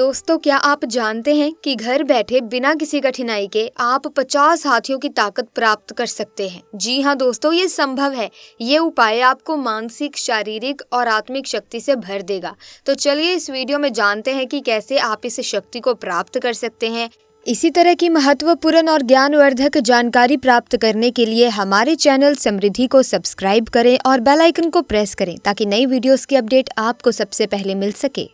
दोस्तों, क्या आप जानते हैं कि घर बैठे बिना किसी कठिनाई के आप 50 हाथियों की ताकत प्राप्त कर सकते हैं। जी हाँ दोस्तों, ये संभव है। ये उपाय आपको मानसिक, शारीरिक और आत्मिक शक्ति से भर देगा। तो चलिए इस वीडियो में जानते हैं कि कैसे आप इस शक्ति को प्राप्त कर सकते हैं। इसी तरह की महत्वपूर्ण और ज्ञानवर्धक जानकारी प्राप्त करने के लिए हमारे चैनल समृद्धि को सब्सक्राइब करें और बेल आइकन को प्रेस करें ताकि नई वीडियोस की अपडेट आपको सबसे पहले मिल सके।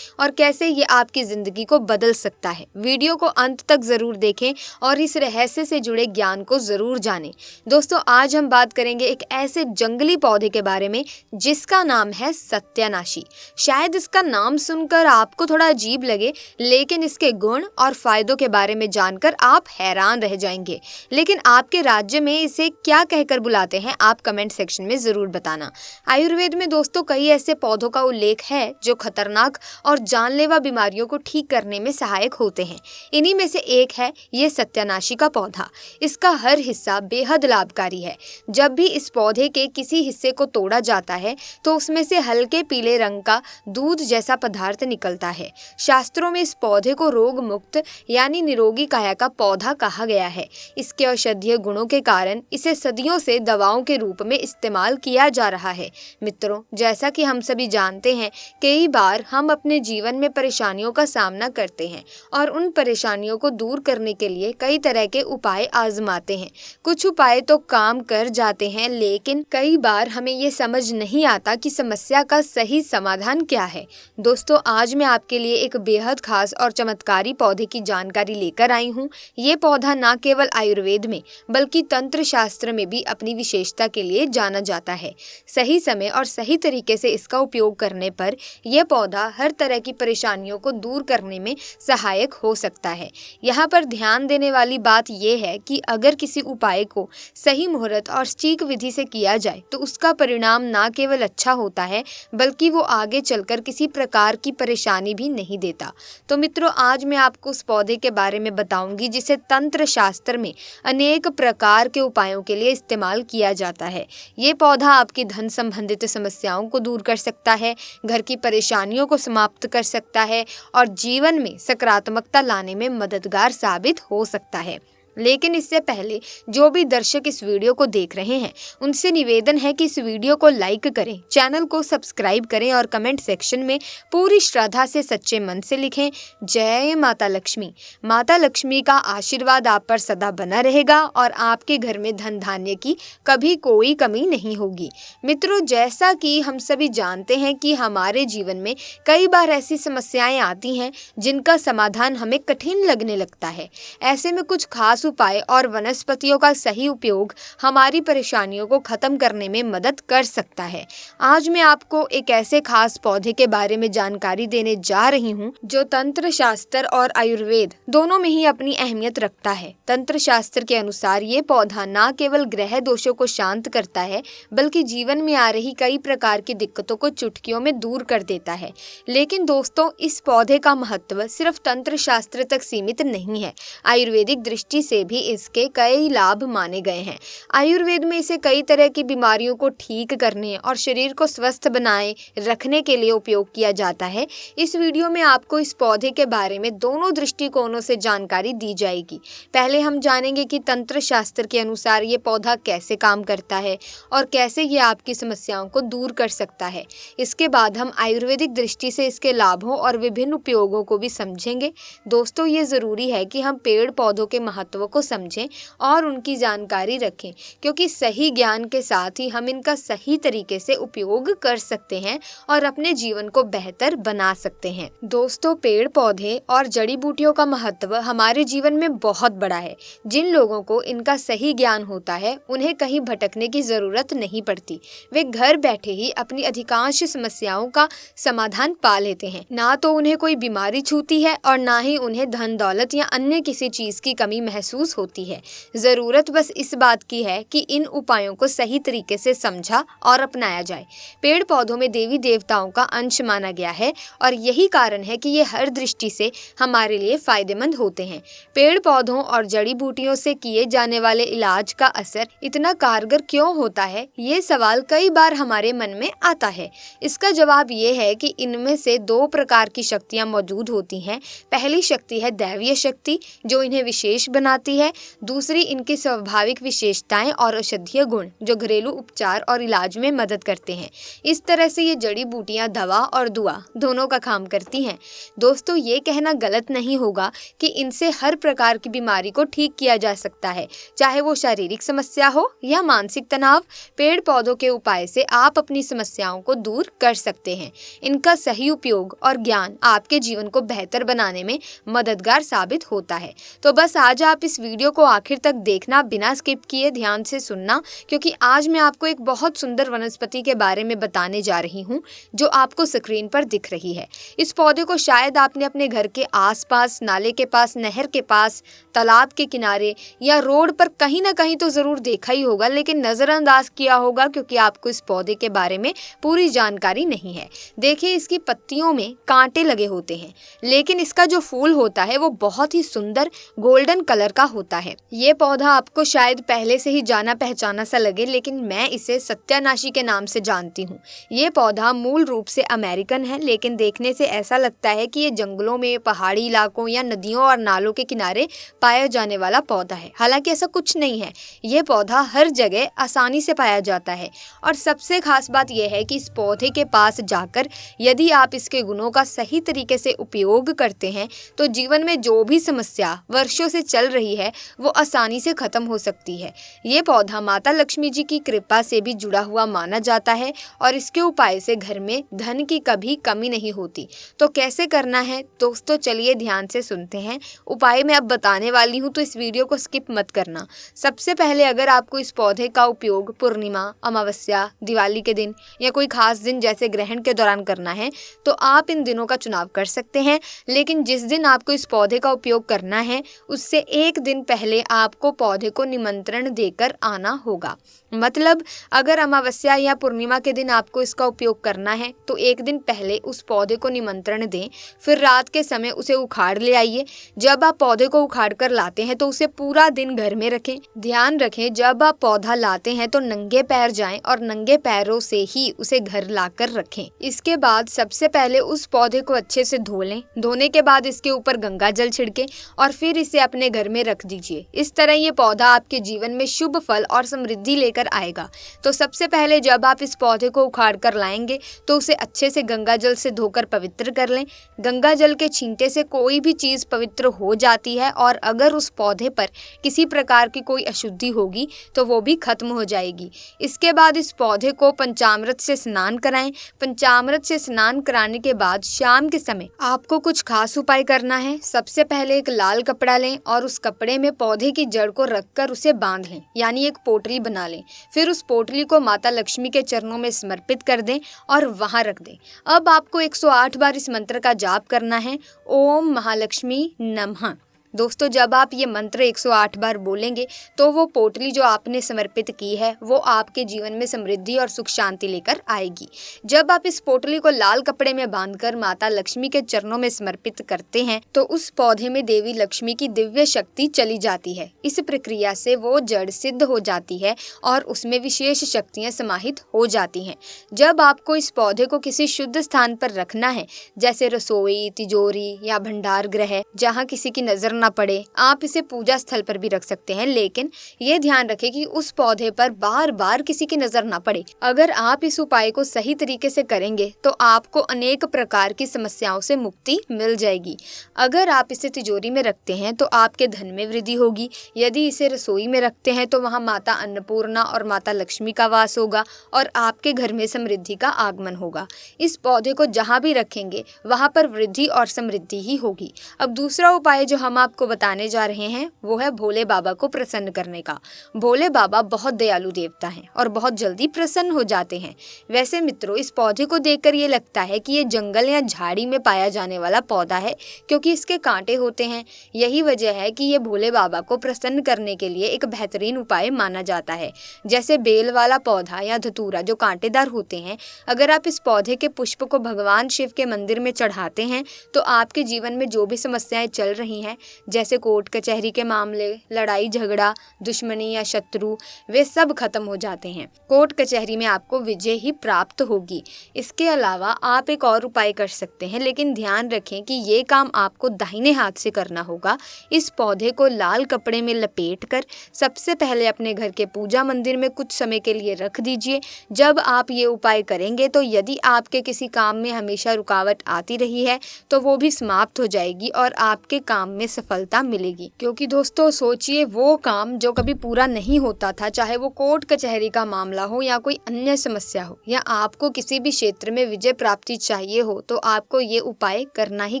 और कैसे ये आपकी जिंदगी को बदल सकता है, वीडियो को अंत तक जरूर देखें और इस रहस्य से जुड़े ज्ञान को जरूर जानें। दोस्तों, आज हम बात करेंगे एक ऐसे जंगली पौधे के बारे में जिसका नाम है सत्यानाशी। शायद इसका नाम सुनकर आपको थोड़ा अजीब लगे, लेकिन इसके गुण और फायदों के बारे में जानकर आप हैरान रह जाएंगे। लेकिन आपके राज्य में इसे क्या कहकर बुलाते हैं, आप कमेंट सेक्शन में जरूर बताना। आयुर्वेद में दोस्तों कई ऐसे पौधों का उल्लेख है जो खतरनाक और जानलेवा बीमारियों को ठीक करने में सहायक होते हैं। इन्हीं में से एक है ये सत्यानाशी का पौधा। इसका हर हिस्सा बेहद लाभकारी है। जब भी इस पौधे के किसी हिस्से को तोड़ा जाता है तो उसमें से हल्के पीले रंग का दूध जैसा पदार्थ निकलता है। शास्त्रों में इस पौधे को रोग मुक्त यानी निरोगी काया का पौधा कहा गया है। इसके औषधीय गुणों के कारण इसे सदियों से दवाओं के रूप में इस्तेमाल किया जा रहा है। मित्रों, जैसा कि हम सभी जानते हैं, कई बार हम अपने जीवन में परेशानियों का सामना करते हैं और उन परेशानियों को दूर करने के लिए कई तरह के उपाय आजमाते हैं। कुछ उपाय तो काम कर जाते हैं, लेकिन कई बार हमें ये समझ नहीं आता कि समस्या का सही समाधान क्या है। दोस्तों, आज मैं आपके लिए एक बेहद खास और चमत्कारी पौधे की जानकारी लेकर आई हूँ। ये पौधा न केवल आयुर्वेद में बल्कि तंत्र शास्त्र में भी अपनी विशेषता के लिए जाना जाता है। सही समय और सही तरीके से इसका उपयोग करने पर यह पौधा हर तरह की परेशानियों को दूर करने में सहायक हो सकता है। यहाँ पर ध्यान देने वाली बात यह है कि अगर किसी उपाय को सही मुहूर्त और सटीक विधि से किया जाए तो उसका परिणाम न केवल अच्छा होता है बल्कि वो आगे चलकर किसी प्रकार की परेशानी भी नहीं देता। तो मित्रों, आज मैं आपको उस पौधे के बारे में बताऊंगी जिसे तंत्र शास्त्र में अनेक प्रकार के उपायों के लिए इस्तेमाल किया जाता है। ये पौधा आपकी धन संबंधित समस्याओं को दूर कर सकता है, घर की परेशानियों को समाप्त कर सकता है और जीवन में सकारात्मकता लाने में मददगार साबित हो सकता है। लेकिन इससे पहले जो भी दर्शक इस वीडियो को देख रहे हैं उनसे निवेदन है कि इस वीडियो को लाइक करें, चैनल को सब्सक्राइब करें और कमेंट सेक्शन में पूरी श्रद्धा से सच्चे मन से लिखें, जय माता लक्ष्मी। माता लक्ष्मी का आशीर्वाद आप पर सदा बना रहेगा और आपके घर में धन धान्य की कभी कोई कमी नहीं होगी। मित्रों, जैसा कि हम सभी जानते हैं कि हमारे जीवन में कई बार ऐसी समस्याएं आती हैं जिनका समाधान हमें कठिन लगने लगता है। ऐसे में कुछ खास उपाय और वनस्पतियों का सही उपयोग हमारी परेशानियों को खत्म करने में मदद कर सकता है। आज मैं आपको एक ऐसे खास पौधे के बारे में जानकारी देने जा रही हूँ जो तंत्र शास्त्र और आयुर्वेद दोनों में ही अपनी अहमियत रखता है। तंत्र शास्त्र के अनुसार ये पौधा न केवल ग्रह दोषों को शांत करता है बल्कि जीवन में आ रही कई प्रकार की दिक्कतों को चुटकियों में दूर कर देता है। लेकिन दोस्तों, इस पौधे का महत्व सिर्फ तंत्र शास्त्र तक सीमित नहीं है। आयुर्वेदिक दृष्टि से भी इसके कई लाभ माने गए हैं। आयुर्वेद में इसे कई तरह की बीमारियों को ठीक करने और शरीर को स्वस्थ बनाए रखने के लिए उपयोग किया जाता है। इस वीडियो में आपको इस पौधे के बारे में दोनों दृष्टिकोणों से जानकारी दी जाएगी। पहले हम जानेंगे कि तंत्र शास्त्र के अनुसार ये पौधा कैसे काम करता है और कैसे ये आपकी समस्याओं को दूर कर सकता है। इसके बाद हम आयुर्वेदिक दृष्टि से इसके लाभों और विभिन्न उपयोगों को भी समझेंगे। दोस्तों, ये जरूरी है कि हम पेड़ पौधों के महत्व को समझें और उनकी जानकारी रखें, क्योंकि सही ज्ञान के साथ ही हम इनका सही तरीके से उपयोग कर सकते हैं और अपने जीवन को बेहतर बना सकते हैं। दोस्तों, पेड़ पौधे और जड़ी बूटियों का महत्व हमारे जीवन में बहुत बड़ा है। जिन लोगों को इनका सही ज्ञान होता है उन्हें कहीं भटकने की जरूरत नहीं पड़ती। वे घर बैठे ही अपनी अधिकांश समस्याओं का समाधान पा लेते हैं। ना तो उन्हें कोई बीमारी छूती है और ना ही उन्हें धन दौलत या अन्य किसी चीज की कमी महसूस महसूस होती है। ज़रूरत बस इस बात की है कि इन उपायों को सही तरीके से समझा और अपनाया जाए। पेड़ पौधों में देवी देवताओं का अंश माना गया है और यही कारण है कि ये हर दृष्टि से हमारे लिए फायदेमंद होते हैं। पेड़ पौधों और जड़ी बूटियों से किए जाने वाले इलाज का असर इतना कारगर क्यों होता है, ये सवाल कई बार हमारे मन में आता है। इसका जवाब ये है कि इनमें से दो प्रकार की शक्तियां मौजूद होती हैं। पहली शक्ति है दैवीय शक्ति, जो इन्हें विशेष बनाती है। दूसरी इनकी स्वाभाविक विशेषताएं और औषधीय गुण, जो घरेलू उपचार और इलाज में मदद करते हैं। इस तरह से ये जड़ी बूटियां दवा और दुआ दोनों का काम करती हैं। दोस्तों, ये कहना गलत नहीं होगा कि इनसे हर प्रकार की बीमारी को ठीक किया जा सकता है, चाहे वो शारीरिक समस्या हो या मानसिक तनाव। पेड़ पौधों के उपाय से आप अपनी समस्याओं को दूर कर सकते हैं। इनका सही उपयोग और ज्ञान आपके जीवन को बेहतर बनाने में मददगार साबित होता है। तो बस आज आप इस वीडियो को आखिर तक देखना, बिना स्किप किए ध्यान से सुनना, क्योंकि आज मैं आपको एक बहुत सुंदर वनस्पति के बारे में बताने जा रही हूँ जो आपको स्क्रीन पर दिख रही है। इस पौधे को शायद आपने अपने घर के आसपास, नाले के पास, नहर के पास, तालाब के किनारे या रोड पर कहीं ना कहीं तो जरूर देखा ही होगा, लेकिन नजरअंदाज किया होगा क्योंकि आपको इस पौधे के बारे में पूरी जानकारी नहीं है। देखिए, इसकी पत्तियों में कांटे लगे होते हैं, लेकिन इसका जो फूल होता है वो बहुत ही सुंदर गोल्डन कलर का होता है। ये पौधा आपको शायद पहले से ही जाना पहचाना सा लगे, लेकिन मैं इसे सत्यानाशी के नाम से जानती हूँ। ये पौधा मूल रूप से अमेरिकन है, लेकिन देखने से ऐसा लगता है कि ये जंगलों में, पहाड़ी इलाकों या नदियों और नालों के किनारे पाया जाने वाला पौधा है। हालांकि ऐसा कुछ नहीं है, ये पौधा हर जगह आसानी से पाया जाता है। और सबसे खास बात यह है कि इस पौधे के पास जाकर यदि आप इसके गुणों का सही तरीके से उपयोग करते हैं तो जीवन में जो भी समस्या वर्षों से चल रही है वो आसानी से खत्म हो सकती है। ये पौधा माता लक्ष्मी जी की कृपा से भी जुड़ा हुआ माना जाता है और इसके उपाय से घर में धन की कभी कमी नहीं होती। तो कैसे करना है दोस्तों, चलिए ध्यान से सुनते हैं। उपाय मैं अब बताने वाली हूँ, तो इस वीडियो को स्किप मत करना। सबसे पहले अगर आपको इस पौधे का उपयोग पूर्णिमा, अमावस्या, दिवाली के दिन या कोई खास दिन जैसे ग्रहण के दौरान करना है तो आप इन दिनों का चुनाव कर सकते हैं। लेकिन जिस दिन आपको इस पौधे का उपयोग करना है उससे एक दिन पहले आपको पौधे को निमंत्रण देकर आना होगा। मतलब अगर अमावस्या या पूर्णिमा के दिन आपको इसका उपयोग करना है तो एक दिन पहले उस पौधे को निमंत्रण दें, फिर रात के समय उसे उखाड़ ले आइए। जब आप पौधे को उखाड़ कर लाते हैं तो उसे पूरा दिन घर में रखें। ध्यान रखें, जब आप पौधा लाते हैं तो नंगे पैर जाएं और नंगे पैरों से ही उसे घर लाकर रखें। इसके बाद सबसे पहले उस पौधे को अच्छे से धो लें। धोने के बाद इसके ऊपर गंगा जल छिड़कें और फिर इसे अपने घर में रख दीजिए। इस तरह ये पौधा आपके जीवन में शुभ फल और समृद्धि लेकर आएगा। तो सबसे पहले जब आप इस पौधे को उखाड़ कर लाएंगे तो उसे अच्छे से गंगा जल से धोकर पवित्र कर लें। गंगा जल के छींटे से कोई भी चीज पवित्र हो जाती है और अगर उस पौधे पर किसी प्रकार की कोई अशुद्धि होगी तो वो भी खत्म हो जाएगी। इसके बाद इस पौधे को पंचामृत से स्नान कराएं। पंचामृत से स्नान कराने के बाद शाम के समय आपको कुछ खास उपाय करना है। सबसे पहले एक लाल कपड़ा लें और उस कपड़े में पौधे की जड़ को रखकर उसे बांध लें, यानी एक पोटली बना लें। फिर उस पोटली को माता लक्ष्मी के चरणों में समर्पित कर दें और वहां रख दें। अब आपको 108 बार इस मंत्र का जाप करना है, ओम महालक्ष्मी नमः। दोस्तों, जब आप ये मंत्र 108 बार बोलेंगे तो वो पोटली जो आपने समर्पित की है वो आपके जीवन में समृद्धि और सुख शांति लेकर आएगी। जब आप इस पोटली को लाल कपड़े में बांधकर माता लक्ष्मी के चरणों में समर्पित करते हैं तो उस पौधे में देवी लक्ष्मी की दिव्य शक्ति चली जाती है। इस प्रक्रिया से वो जड़ सिद्ध हो जाती है और उसमें विशेष शक्तियां समाहित हो जाती हैं। जब आपको इस पौधे को किसी शुद्ध स्थान पर रखना है, जैसे रसोई, तिजोरी या भंडार गृह, जहाँ किसी की नजर ना पड़े, आप इसे पूजा स्थल पर भी रख सकते हैं, लेकिन ये ध्यान रखें कि उस पौधे पर बार बार किसी की नजर ना पड़े। अगर आप इस उपाय को सही तरीके से करेंगे तो आपको अनेक प्रकार की समस्याओं से मुक्ति मिल जाएगी। अगर आप इसे तिजोरी में रखते हैं तो आपके धन में वृद्धि होगी। यदि इसे रसोई में रखते हैं तो वहाँ माता अन्नपूर्णा और माता लक्ष्मी का वास होगा और आपके घर में समृद्धि का आगमन होगा। इस पौधे को जहाँ भी रखेंगे वहाँ पर वृद्धि और समृद्धि ही होगी। अब दूसरा उपाय जो हम आपको बताने जा रहे हैं वो है भोले बाबा को प्रसन्न करने का। भोले बाबा बहुत दयालु देवता हैं और बहुत जल्दी प्रसन्न हो जाते हैं। वैसे मित्रों, इस पौधे को देखकर ये लगता है कि ये जंगल या झाड़ी में पाया जाने वाला पौधा है, क्योंकि इसके कांटे होते हैं। यही वजह है कि ये भोले बाबा को प्रसन्न करने के लिए एक बेहतरीन उपाय माना जाता है। जैसे बेल वाला पौधा या धतूरा जो कांटेदार होते हैं, अगर आप इस पौधे के पुष्प को भगवान शिव के मंदिर में चढ़ाते हैं तो आपके जीवन में जो भी समस्याएं चल रही हैं, जैसे कोर्ट कचहरी के मामले, लड़ाई झगड़ा, दुश्मनी या शत्रु, वे सब खत्म हो जाते हैं। कोर्ट कचहरी में आपको विजय ही प्राप्त होगी। इसके अलावा आप एक और उपाय कर सकते हैं, लेकिन ध्यान रखें कि ये काम आपको दाहिने हाथ से करना होगा। इस पौधे को लाल कपड़े में लपेटकर सबसे पहले अपने घर के पूजा मंदिर में कुछ समय के लिए रख दीजिए। जब आप ये उपाय करेंगे तो यदि आपके किसी काम में हमेशा रुकावट आती रही है तो वो भी समाप्त हो जाएगी और आपके काम में सफलता मिलेगी। क्योंकि दोस्तों सोचिए, वो काम जो कभी पूरा नहीं होता था, चाहे वो कोर्ट कचहरी का मामला हो या कोई अन्य समस्या हो, या आपको किसी भी क्षेत्र में विजय प्राप्ति चाहिए हो, तो आपको ये उपाय करना ही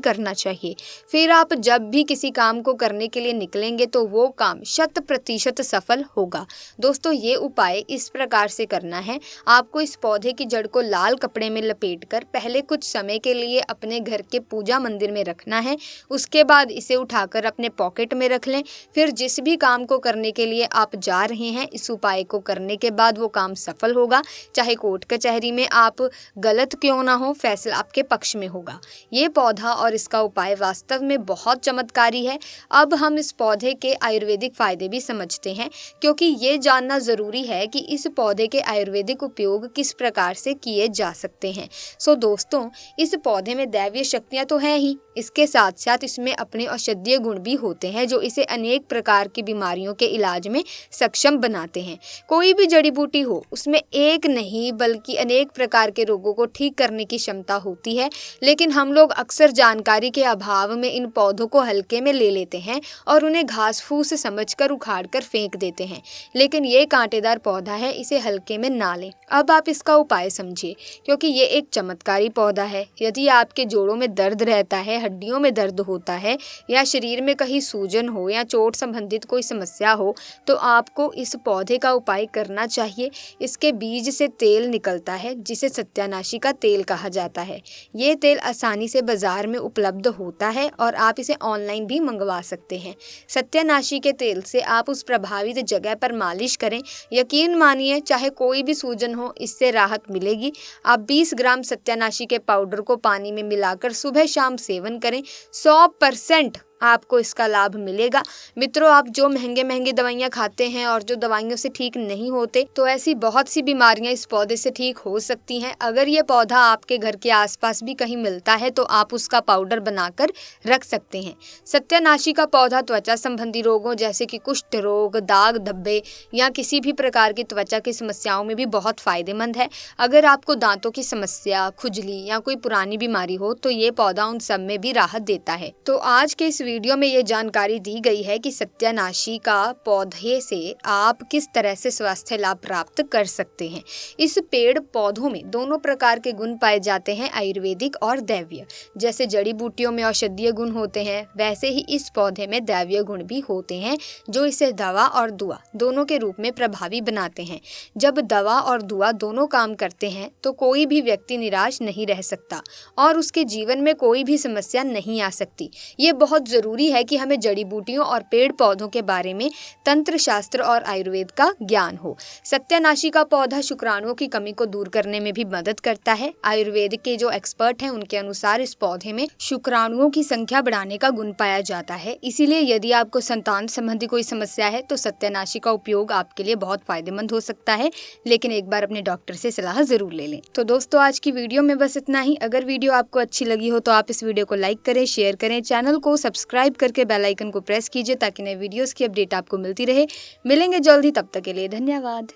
करना चाहिए। फिर आप जब भी किसी काम को करने के लिए निकलेंगे तो वो काम 100% सफल होगा। दोस्तों, ये उपाय इस प्रकार से करना है। आपको इस पौधे की जड़ को लाल कपड़े में लपेटकर पहले कुछ समय के लिए अपने घर के पूजा मंदिर में रखना है। उसके बाद इसे उठाकर अपने पॉकेट में रख लें। फिर जिस भी काम को करने के लिए आप जा रहे हैं, इस उपाय को करने के बाद वो काम सफल होगा। चाहे कोर्ट कचहरी में आप गलत क्यों ना हो, फैसला आपके पक्ष में होगा। ये पौधा और इसका उपाय वास्तव में बहुत चमत्कारी है। अब हम इस पौधे के आयुर्वेदिक फायदे भी समझते हैं, क्योंकि ये जानना जरूरी है कि इस पौधे के आयुर्वेदिक उपयोग किस प्रकार से किए जा सकते हैं। सो दोस्तों, इस पौधे में दैवीय शक्तियां तो हैं ही, इसके साथ साथ इसमें अपने औषधीय गुण भी होते हैं जो इसे अनेक प्रकार की बीमारियों के इलाज में सक्षम बनाते हैं। कोई भी जड़ी बूटी हो, उसमें एक नहीं बल्कि अनेक प्रकार के रोगों को ठीक करने की क्षमता होती है, लेकिन हम लोग अक्सर जानकारी के अभाव में इन पौधों को हल्के में ले लेते हैं और उन्हें घास फूस समझकर उखाड़ कर फेंक देते हैं। लेकिन ये कांटेदार पौधा है, इसे हल्के में ना लें। अब आप इसका उपाय समझिए, क्योंकि ये एक चमत्कारी पौधा है। यदि आपके जोड़ों में दर्द रहता है, हड्डियों में दर्द होता है, या शरीर में कहीं सूजन हो या चोट संबंधित कोई समस्या हो, तो आपको इस पौधे का उपाय करना चाहिए। इसके बीज से तेल निकलता है जिसे सत्यानाशी का तेल कहा जाता है। ये तेल आसानी से बाजार में उपलब्ध होता है और आप इसे ऑनलाइन भी मंगवा सकते हैं। सत्यानाशी के तेल से आप उस प्रभावित जगह पर मालिश करें। यकीन मानिए, चाहे कोई भी सूजन हो, इससे राहत मिलेगी। आप 20 ग्राम सत्यानाशी के पाउडर को पानी में मिलाकर सुबह शाम सेवन करें। 100% आपको इसका लाभ मिलेगा। मित्रों, आप जो महंगे महंगे दवाइयाँ खाते हैं और जो दवाइयों से ठीक नहीं होते, तो ऐसी बहुत सी बीमारियां इस पौधे से ठीक हो सकती हैं। अगर ये पौधा आपके घर के आसपास भी कहीं मिलता है तो आप उसका पाउडर बनाकर रख सकते हैं। सत्यानाशी का पौधा त्वचा संबंधी रोगों जैसे कि कुष्ठ रोग, दाग धब्बे या किसी भी प्रकार की त्वचा की समस्याओं में भी बहुत फायदेमंद है। अगर आपको दांतों की समस्या, खुजली या कोई पुरानी बीमारी हो तो ये पौधा उन सब में भी राहत देता है। तो आज के इस वीडियो में ये जानकारी दी गई है कि सत्यानाशी का पौधे से आप किस तरह से स्वास्थ्य लाभ प्राप्त कर सकते हैं। इस पेड़ पौधों में दोनों प्रकार के गुण पाए जाते हैं, आयुर्वेदिक और दैवीय। जैसे जड़ी बूटियों में औषधीय गुण होते हैं, वैसे ही इस पौधे में दैवीय गुण भी होते हैं जो इसे दवा और दुआ दोनों के रूप में प्रभावी बनाते हैं। जब दवा और दुआ दोनों काम करते हैं तो कोई भी व्यक्ति निराश नहीं रह सकता और उसके जीवन में कोई भी समस्या नहीं आ सकती। ये बहुत जरूरी है कि हमें जड़ी बूटियों और पेड़ पौधों के बारे में तंत्र शास्त्र और आयुर्वेद का ज्ञान हो। सत्यानाशी का पौधा शुक्राणुओं की कमी को दूर करने में भी मदद करता है। आयुर्वेद के जो एक्सपर्ट हैं उनके अनुसार इस पौधे में शुक्राणुओं की संख्या बढ़ाने का गुण पाया जाता है। इसीलिए यदि आपको संतान संबंधी कोई समस्या है तो सत्यानाशी का उपयोग आपके लिए बहुत फायदेमंद हो सकता है, लेकिन एक बार अपने डॉक्टर से सलाह जरूर ले लें। तो दोस्तों, आज की वीडियो में बस इतना ही। अगर वीडियो आपको अच्छी लगी हो तो आप इस वीडियो को लाइक करें, शेयर करें, चैनल को सब्सक्राइब करके बेल आइकन को प्रेस कीजिए ताकि नए वीडियोस की अपडेट आपको मिलती रहे। मिलेंगे जल्दी, तब तक के लिए धन्यवाद।